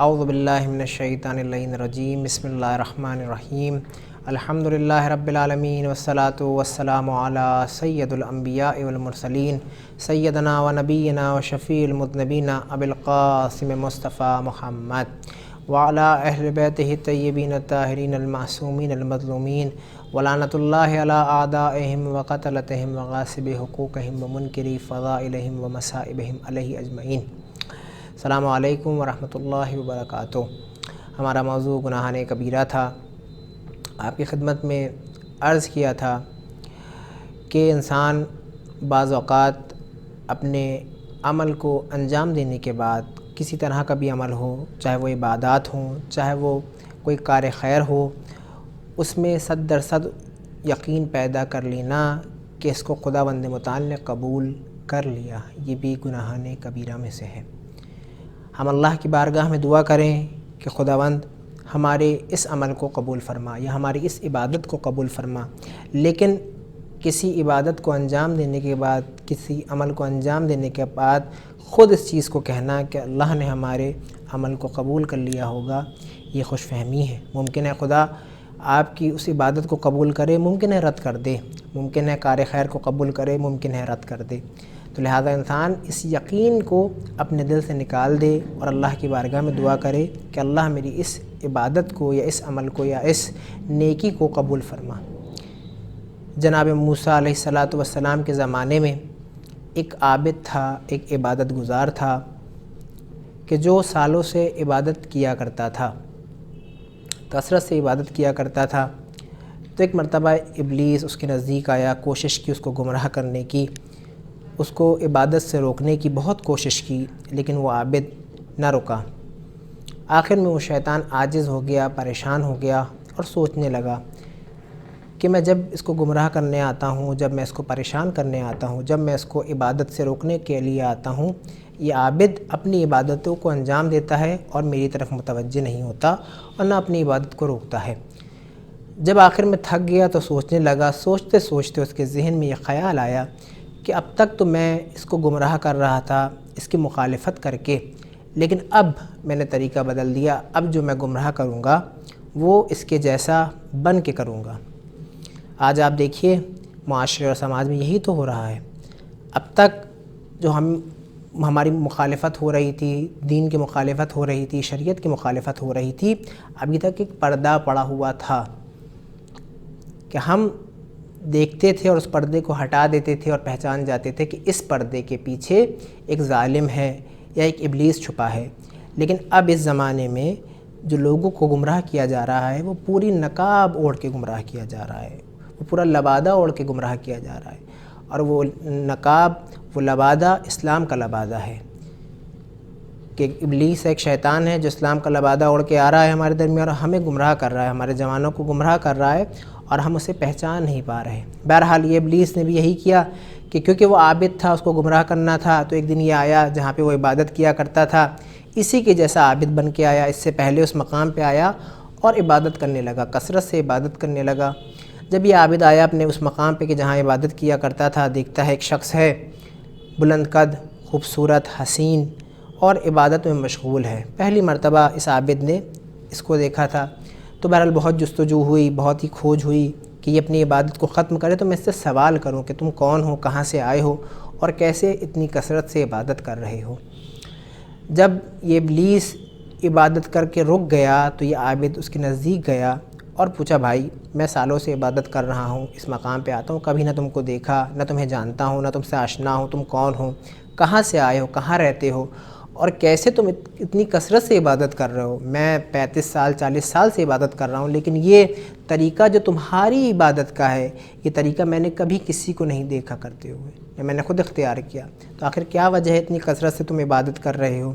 اعوذ باللہ من الشیطان اللعین الرجیم بسم اللہ الرحمن الرحیم الحمدللہ رب العالمین والصلاة والسلام علی سید الانبیاء والمرسلین سیدنا و نبینا و شفیع المذنبین ابی القاسم مصطفیٰ محمد وعلی اہل بیتہ الطیبین الطاہرین المعصومین المظلومین ولعنۃ اللہ علی اعدائہم وقتلتہم وغاصب حقوقہم ومنکری فضائلہم ومصائبہم علیہ اجمعین۔ السلام علیکم ورحمۃ اللہ وبرکاتہ۔ ہمارا موضوع گناہان کبیرہ تھا۔ آپ کی خدمت میں عرض کیا تھا کہ انسان بعض اوقات اپنے عمل کو انجام دینے کے بعد کسی طرح کا بھی عمل ہو، چاہے وہ عبادات ہوں، چاہے وہ کوئی کار خیر ہو، اس میں 100% یقین پیدا کر لینا کہ اس کو خداوند متعال نے قبول کر لیا، یہ بھی گناہان کبیرہ میں سے ہے۔ ہم اللہ کی بارگاہ میں دعا کریں کہ خداوند ہمارے اس عمل کو قبول فرما یا ہماری اس عبادت کو قبول فرما، لیکن کسی عبادت کو انجام دینے کے بعد، کسی عمل کو انجام دینے کے بعد خود اس چیز کو کہنا کہ اللہ نے ہمارے عمل کو قبول کر لیا ہوگا، یہ خوش فہمی ہے۔ ممکن ہے خدا آپ کی اس عبادت کو قبول کرے، ممکن ہے رد کر دے، ممکن ہے کار خیر کو قبول کرے، ممکن ہے رد کر دے۔ تو لہذا انسان اس یقین کو اپنے دل سے نکال دے اور اللہ کی بارگاہ میں دعا کرے کہ اللہ میری اس عبادت کو یا اس عمل کو یا اس نیکی کو قبول فرما۔ جناب موسیٰ علیہ السلام کے زمانے میں ایک عابد تھا، ایک عبادت گزار تھا کہ جو سالوں سے عبادت کیا کرتا تھا، کثرت سے عبادت کیا کرتا تھا۔ تو ایک مرتبہ ابلیس اس کے نزدیک آیا، کوشش کی اس کو گمراہ کرنے کی، اس کو عبادت سے روکنے کی بہت کوشش کی، لیکن وہ عابد نہ رکا۔ آخر میں وہ شیطان عاجز ہو گیا، پریشان ہو گیا اور سوچنے لگا کہ میں جب اس کو گمراہ کرنے آتا ہوں، جب میں اس کو پریشان کرنے آتا ہوں، جب میں اس کو عبادت سے روکنے کے لیے آتا ہوں، یہ عابد اپنی عبادتوں کو انجام دیتا ہے اور میری طرف متوجہ نہیں ہوتا اور نہ اپنی عبادت کو روکتا ہے۔ جب آخر میں تھک گیا تو سوچنے لگا، سوچتے سوچتے اس کے ذہن میں یہ خیال آیا کہ اب تک تو میں اس کو گمراہ کر رہا تھا اس کی مخالفت کر کے، لیکن اب میں نے طریقہ بدل دیا، اب جو میں گمراہ کروں گا وہ اس کے جیسا بن کے کروں گا۔ آج آپ دیکھیے معاشرے اور سماج میں یہی تو ہو رہا ہے۔ اب تک جو ہماری مخالفت ہو رہی تھی، دین کی مخالفت ہو رہی تھی، شریعت کی مخالفت ہو رہی تھی، ابھی تک ایک پردہ پڑا ہوا تھا کہ ہم دیکھتے تھے اور اس پردے کو ہٹا دیتے تھے اور پہچان جاتے تھے کہ اس پردے کے پیچھے ایک ظالم ہے یا ایک ابلیس چھپا ہے۔ لیکن اب اس زمانے میں جو لوگوں کو گمراہ کیا جا رہا ہے وہ پوری نقاب اوڑھ کے گمراہ کیا جا رہا ہے، وہ پورا لبادہ اوڑھ کے گمراہ کیا جا رہا ہے، اور وہ نقاب، وہ لبادہ اسلام کا لبادہ ہے کہ ابلیس ایک شیطان ہے جو اسلام کا لبادہ اوڑھ کے آ رہا ہے ہمارے درمیان اور ہمیں گمراہ کر رہا ہے، ہمارے جوانوں کو گمراہ کر رہا ہے اور ہم اسے پہچان نہیں پا رہے۔ بہرحال یہ ابلیس نے بھی یہی کیا کہ کیونکہ وہ عابد تھا، اس کو گمراہ کرنا تھا، تو ایک دن یہ آیا جہاں پہ وہ عبادت کیا کرتا تھا، اسی کے جیسا عابد بن کے آیا، اس سے پہلے اس مقام پہ آیا اور عبادت کرنے لگا، کثرت سے عبادت کرنے لگا۔ جب یہ عابد آیا اپنے اس مقام پہ کہ جہاں عبادت کیا کرتا تھا، دیکھتا ہے ایک شخص ہے بلند قد، خوبصورت، حسین اور عبادت میں مشغول ہے۔ پہلی مرتبہ اس عابد نے اس کو دیکھا تھا، تو بہرحال بہت جستجو ہوئی، بہت ہی کھوج ہوئی کہ یہ اپنی عبادت کو ختم کرے، تو میں اس سے سوال کروں کہ تم کون ہو، کہاں سے آئے ہو اور کیسے اتنی کثرت سے عبادت کر رہے ہو۔ جب یہ ابلیس عبادت کر کے رک گیا تو یہ عابد اس کے نزدیک گیا اور پوچھا، بھائی میں سالوں سے عبادت کر رہا ہوں، اس مقام پہ آتا ہوں، کبھی نہ تم کو دیکھا، نہ تمہیں جانتا ہوں، نہ تم سے آشنا ہوں، تم کون ہو، کہاں سے آئے ہو، کہاں رہتے ہو اور کیسے تم اتنی کثرت سے عبادت کر رہے ہو؟ میں 35 سال 40 سال سے عبادت کر رہا ہوں، لیکن یہ طریقہ جو تمہاری عبادت کا ہے، یہ طریقہ میں نے کبھی کسی کو نہیں دیکھا کرتے ہوئے، یا میں نے خود اختیار کیا، تو آخر کیا وجہ ہے اتنی کثرت سے تم عبادت کر رہے ہو؟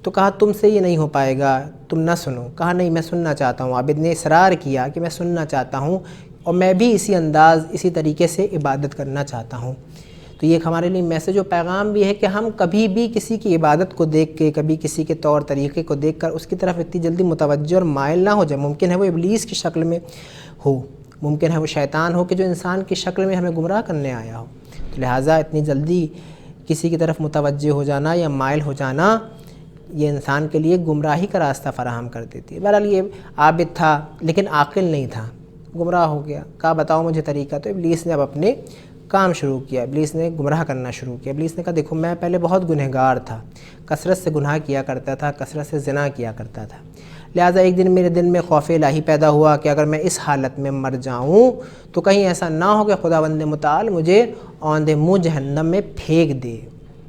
تو کہا تم سے یہ نہیں ہو پائے گا، تم نہ سنو۔ کہا نہیں، میں سننا چاہتا ہوں۔ عابد نے اصرار کیا کہ میں سننا چاہتا ہوں اور میں بھی اسی انداز، اسی طریقے سے عبادت کرنا چاہتا ہوں۔ تو یہ ایک ہمارے لیے میسج و پیغام بھی ہے کہ ہم کبھی بھی کسی کی عبادت کو دیکھ کے، کبھی کسی کے طور طریقے کو دیکھ کر اس کی طرف اتنی جلدی متوجہ اور مائل نہ ہو جائے۔ ممکن ہے وہ ابلیس کی شکل میں ہو، ممکن ہے وہ شیطان ہو کہ جو انسان کی شکل میں ہمیں گمراہ کرنے آیا ہو، تو لہٰذا اتنی جلدی کسی کی طرف متوجہ ہو جانا یا مائل ہو جانا یہ انسان کے لیے گمراہی کا راستہ فراہم کر دیتی ہے۔ بہرحال یہ عابد تھا لیکن عاقل نہیں تھا، گمراہ ہو گیا، کہا بتاؤ مجھے طریقہ۔ تو ابلیس نے اب اپنے کام شروع کیا، ابلیس نے گمراہ کرنا شروع کیا۔ ابلیس نے کہا دیکھو میں پہلے بہت گنہگار تھا، کثرت سے گناہ کیا کرتا تھا، کثرت سے زنا کیا کرتا تھا، لہٰذا ایک دن میرے دل میں خوف الہی پیدا ہوا کہ اگر میں اس حالت میں مر جاؤں تو کہیں ایسا نہ ہو کہ خداوند متعال مجھے اوندے منہ جہنم میں پھینک دے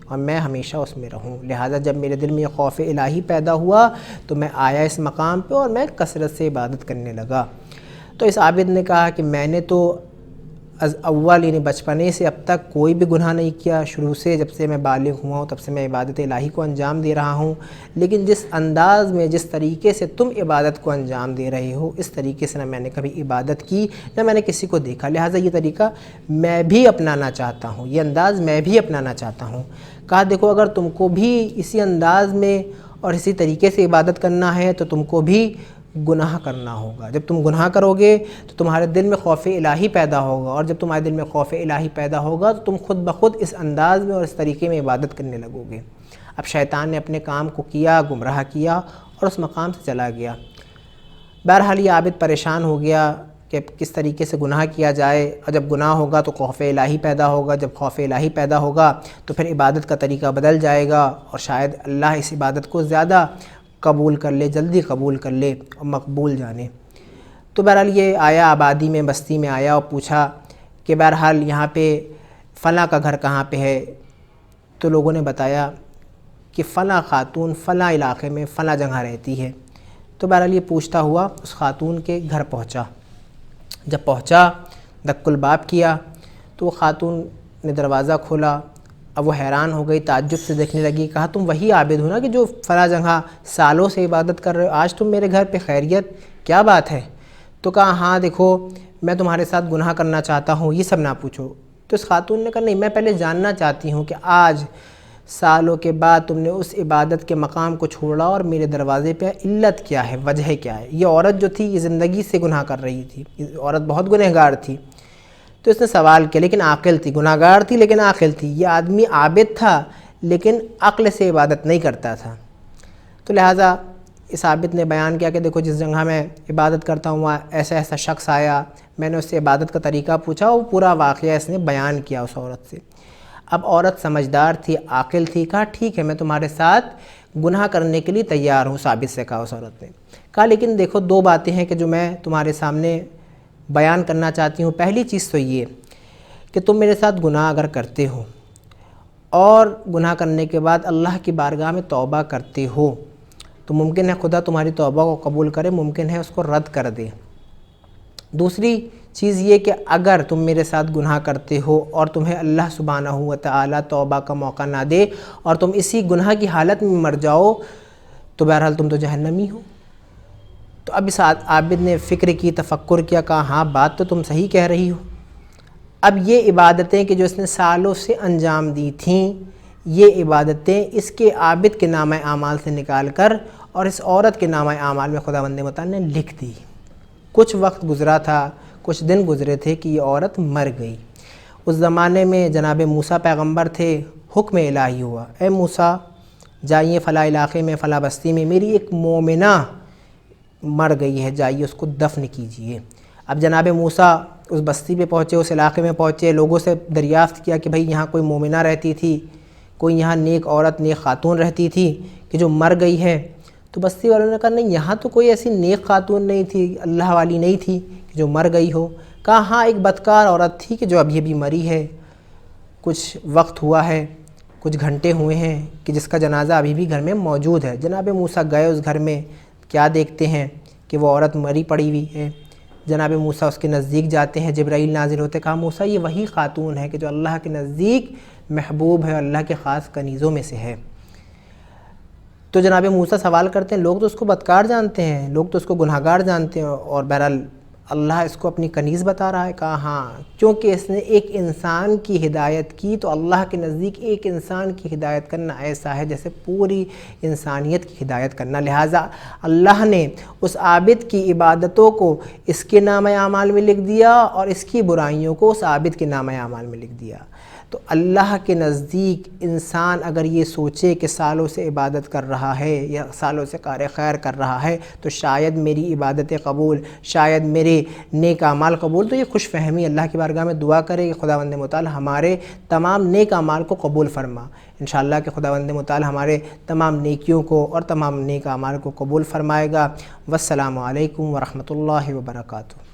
اور میں ہمیشہ اس میں رہوں۔ لہٰذا جب میرے دل میں یہ خوف الہی پیدا ہوا تو میں آیا اس مقام پہ اور میں کثرت سے عبادت کرنے لگا۔ تو اس عابد نے کہا کہ میں نے تو از اول یعنی بچپنے سے اب تک کوئی بھی گناہ نہیں کیا، شروع سے جب سے میں بالغ ہوا ہوں تب سے میں عبادت الہی کو انجام دے رہا ہوں، لیکن جس انداز میں جس طریقے سے تم عبادت کو انجام دے رہے ہو اس طریقے سے نہ میں نے کبھی عبادت کی نہ میں نے کسی کو دیکھا، لہٰذا یہ طریقہ میں بھی اپنانا چاہتا ہوں، یہ انداز میں بھی اپنانا چاہتا ہوں۔ کہا دیکھو اگر تم کو بھی اسی انداز میں اور اسی طریقے سے عبادت کرنا ہے تو تم کو بھی گناہ کرنا ہوگا۔ جب تم گناہ کرو گے تو تمہارے دل میں خوف الہی پیدا ہوگا، اور جب تمہارے دل میں خوف الہی پیدا ہوگا تو تم خود بخود اس انداز میں اور اس طریقے میں عبادت کرنے لگو گے۔ اب شیطان نے اپنے کام کو کیا، گمراہ کیا اور اس مقام سے چلا گیا۔ بہرحال یہ عابد پریشان ہو گیا کہ کس طریقے سے گناہ کیا جائے، اور جب گناہ ہوگا تو خوف الہی پیدا ہوگا، جب خوف الہی پیدا ہوگا تو پھر عبادت کا طریقہ بدل جائے گا اور شاید اللہ اس عبادت کو زیادہ قبول کر لے، جلدی قبول کر لے اور مقبول جانے۔ تو بہرحال یہ آیا آبادی میں، بستی میں آیا اور پوچھا کہ بہرحال یہاں پہ فلاں کا گھر کہاں پہ ہے؟ تو لوگوں نے بتایا کہ فلاں خاتون فلاں علاقے میں فلاں جگہ رہتی ہے۔ تو بہرحال یہ پوچھتا ہوا اس خاتون کے گھر پہنچا۔ جب پہنچا دق الباب کیا تو وہ خاتون نے دروازہ کھولا۔ اب وہ حیران ہو گئی، تعجب سے دیکھنے لگی، کہا تم وہی عابد ہو نا کہ جو فلاں جگہ سالوں سے عبادت کر رہے ہو، آج تم میرے گھر پہ خیریت، کیا بات ہے؟ تو کہا ہاں دیکھو میں تمہارے ساتھ گناہ کرنا چاہتا ہوں، یہ سب نہ پوچھو۔ تو اس خاتون نے کہا نہیں، میں پہلے جاننا چاہتی ہوں کہ آج سالوں کے بعد تم نے اس عبادت کے مقام کو چھوڑا اور میرے دروازے پہ علت کیا ہے، وجہ کیا ہے؟ یہ عورت جو تھی یہ زندگی سے گناہ کر رہی تھی، یہ عورت بہت گنہگار تھی۔ تو اس نے سوال کیا، لیکن عاقل تھی، گناہ گار تھی لیکن عاقل تھی۔ یہ آدمی عابد تھا لیکن عقل سے عبادت نہیں کرتا تھا۔ تو لہٰذا اس عابد نے بیان کیا کہ دیکھو جس جگہ میں عبادت کرتا ہوں وہاں ایسا ایسا شخص آیا، میں نے اس سے عبادت کا طریقہ پوچھا، وہ پورا واقعہ اس نے بیان کیا اس عورت سے۔ اب عورت سمجھدار تھی، عاقل تھی، کہا ٹھیک ہے میں تمہارے ساتھ گناہ کرنے کے لیے تیار ہوں۔ اس عابد سے کہا اس عورت نے، کہا لیکن دیکھو دو باتیں ہیں کہ جو میں تمہارے سامنے بیان کرنا چاہتی ہوں۔ پہلی چیز تو یہ کہ تم میرے ساتھ گناہ اگر کرتے ہو اور گناہ کرنے کے بعد اللہ کی بارگاہ میں توبہ کرتے ہو تو ممکن ہے خدا تمہاری توبہ کو قبول کرے، ممکن ہے اس کو رد کر دے۔ دوسری چیز یہ کہ اگر تم میرے ساتھ گناہ کرتے ہو اور تمہیں اللہ سبحانہ و تعالی توبہ کا موقع نہ دے اور تم اسی گناہ کی حالت میں مر جاؤ تو بہرحال تم تو جہنمی ہو۔ تو اب اس عابد نے فکر کی، تفکر کیا، کہا ہاں بات تو تم صحیح کہہ رہی ہو۔ اب یہ عبادتیں کہ جو اس نے سالوں سے انجام دی تھیں، یہ عبادتیں اس کے عابد کے نامہ اعمال سے نکال کر اور اس عورت کے نامہ اعمال میں خداوند متعال نے لکھ دی۔ کچھ وقت گزرا تھا، کچھ دن گزرے تھے کہ یہ عورت مر گئی۔ اس زمانے میں جناب موسیٰ پیغمبر تھے، حکم الہی ہوا اے موسیٰ جائیے فلاں علاقے میں فلاں بستی میں میری ایک مومنہ مر گئی ہے، جائیے اس کو دفن کیجئے۔ اب جناب موسیٰ اس بستی پہ پہنچے، اس علاقے میں پہنچے، لوگوں سے دریافت کیا کہ بھئی یہاں کوئی مومنہ رہتی تھی، کوئی یہاں نیک عورت نیک خاتون رہتی تھی کہ جو مر گئی ہے؟ تو بستی والوں نے کہا نہیں یہاں تو کوئی ایسی نیک خاتون نہیں تھی، اللہ والی نہیں تھی کہ جو مر گئی ہو۔ کہا ہاں ایک بدکار عورت تھی کہ جو ابھی ابھی مری ہے، کچھ وقت ہوا ہے، کچھ گھنٹے ہوئے ہیں کہ جس کا جنازہ ابھی بھی گھر میں موجود ہے۔ جناب موسیٰ گئے اس گھر میں، کیا دیکھتے ہیں کہ وہ عورت مری پڑی ہوئی ہے۔ جناب موسیٰ اس کے نزدیک جاتے ہیں، جبرائیل نازل ہوتے، کہا موسیٰ یہ وہی خاتون ہے کہ جو اللہ کے نزدیک محبوب ہے، اللہ کے خاص کنیزوں میں سے ہے۔ تو جناب موسیٰ سوال کرتے ہیں، لوگ تو اس کو بدکار جانتے ہیں، لوگ تو اس کو گناہگار جانتے ہیں، اور بہرحال اللہ اس کو اپنی کنیز بتا رہا ہے۔ کہا ہاں کیونکہ اس نے ایک انسان کی ہدایت کی تو اللہ کے نزدیک ایک انسان کی ہدایت کرنا ایسا ہے جیسے پوری انسانیت کی ہدایت کرنا، لہٰذا اللہ نے اس عابد کی عبادتوں کو اس کے نامہ اعمال میں لکھ دیا اور اس کی برائیوں کو اس عابد کے نامہ اعمال میں لکھ دیا۔ تو اللہ کے نزدیک انسان اگر یہ سوچے کہ سالوں سے عبادت کر رہا ہے یا سالوں سے کار خیر کر رہا ہے تو شاید میری عبادت قبول، شاید میرے نیک اعمال قبول، تو یہ خوش فہمی اللہ کی بارگاہ میں دعا کرے کہ خداوند متعال ہمارے تمام نیک اعمال کو قبول فرما۔ انشاءاللہ کہ خداوند متعال ہمارے تمام نیکیوں کو اور تمام نیک اعمال کو قبول فرمائے گا۔ والسلام علیکم ورحمۃ اللہ وبرکاتہ۔